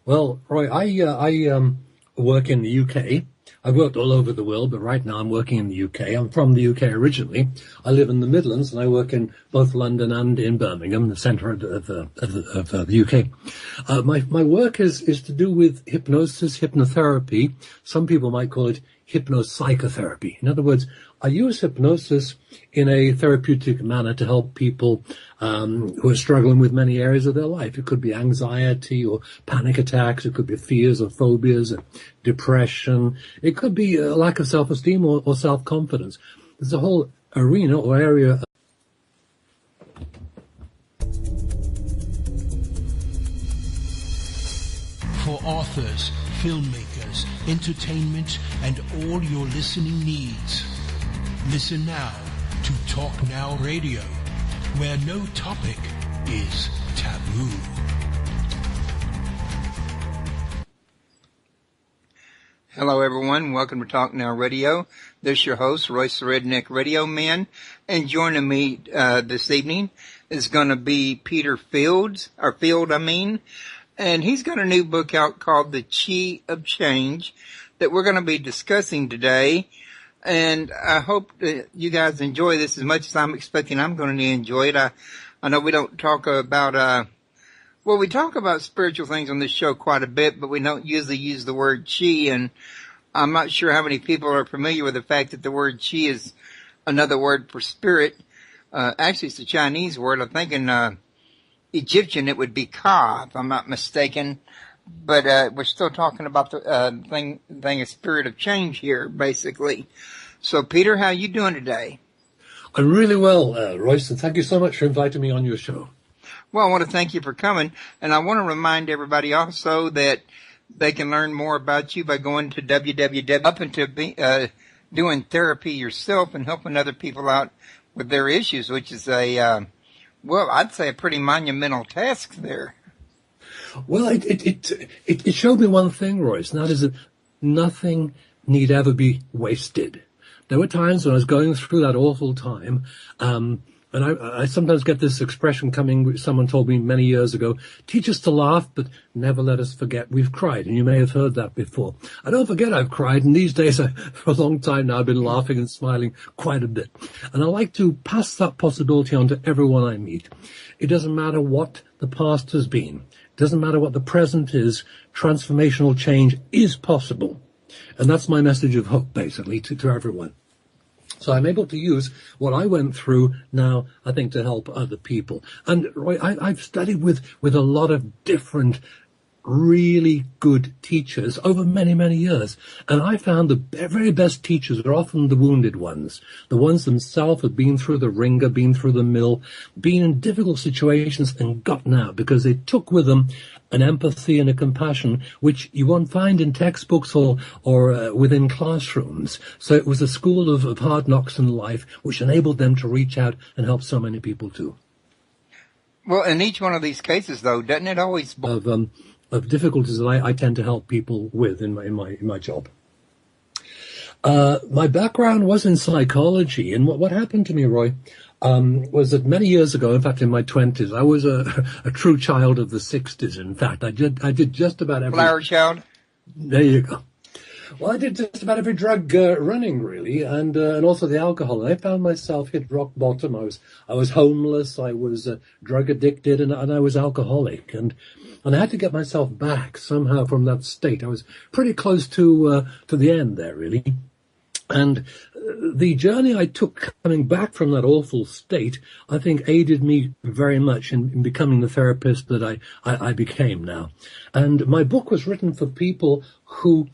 Well, Roy, I work in the UK. I've worked all over the world, but right now I'm working in the UK. I'm from the UK originally. I live in the Midlands, and I work in both London and in Birmingham, the centre of the UK. My work is to do with hypnosis, hypnotherapy. Some people might call it hypnopsychotherapy. In other words, I use hypnosis in a therapeutic manner to help people who are struggling with many areas of their life. It could be anxiety or panic attacks. It could be fears or phobias, or depression. It could be a lack of self-esteem or self-confidence. There's a whole arena or area. For authors, filmmakers, entertainment, and all your listening needs. Listen now to Talk Now Radio, where no topic is taboo. Hello, everyone. Welcome to Talk Now Radio. This is your host, Royce the Redneck Radio Man. And joining me this evening is going to be Peter Field, and he's got a new book out called The Chi of Change that we're going to be discussing today. And I hope that you guys enjoy this as much as I'm expecting I'm going to enjoy it. I know we don't talk about, we talk about spiritual things on this show quite a bit, but we don't usually use the word chi, and I'm not sure how many people are familiar with the fact that the word chi is another word for spirit. Actually, it's a Chinese word. I think in Egyptian it would be ka, if I'm not mistaken. But we're still talking about the thing of spirit of change here, basically. So, Peter, how you doing today? I'm really well, Royce, and thank you so much for inviting me on your show. Well, I want to thank you for coming, and I want to remind everybody also that they can learn more about you by going to www. Up into doing therapy yourself and helping other people out with their issues, which is I'd say a pretty monumental task there. Well, it showed me one thing, Royce, and that is that nothing need ever be wasted. There were times when I was going through that awful time, and I sometimes get this expression coming, which someone told me many years ago, teach us to laugh, but never let us forget we've cried. And you may have heard that before. I don't forget I've cried, and these days, for a long time now, I've been laughing and smiling quite a bit. And I like to pass that possibility on to everyone I meet. It doesn't matter what the past has been. It doesn't matter what the present is. Transformational change is possible. And that's my message of hope, basically, to everyone. So I'm able to use what I went through now, I think, to help other people. And Roy, I've studied with a lot of different really good teachers over many, many years. And I found the very best teachers are often the wounded ones, the ones themselves have been through the ringer, been through the mill, been in difficult situations and gotten out because they took with them an empathy and a compassion which you won't find in textbooks or within classrooms. So it was a school of hard knocks in life which enabled them to reach out and help so many people too. Well, in each one of these cases, though, doesn't it always of difficulties that I tend to help people with in my job. My background was in psychology, and what happened to me, Roy, was that many years ago, in fact in my 20s, I was a true child of the 60s. In fact, I did just about every... Flower child? There you go. Well, I did just about every drug running, really, and also the alcohol. I found myself hit rock bottom. I was homeless, I was drug addicted, and I was alcoholic, and I had to get myself back somehow from that state. I was pretty close to the end there, really. And the journey I took coming back from that awful state, I think, aided me very much in becoming the therapist that I became now. And my book was written for people who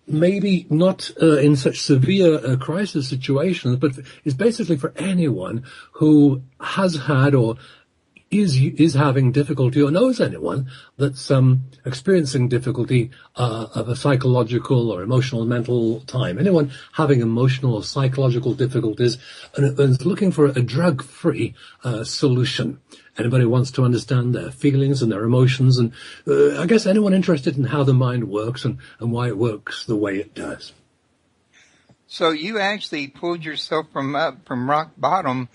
maybe not in such severe crisis situations, but is basically for anyone who has had or is having difficulty or knows anyone that's experiencing difficulty of a psychological or emotional mental time. Anyone having emotional or psychological difficulties and is looking for a drug-free solution. Anybody wants to understand their feelings and their emotions, and I guess anyone interested in how the mind works and why it works the way it does. So you actually pulled yourself from rock bottom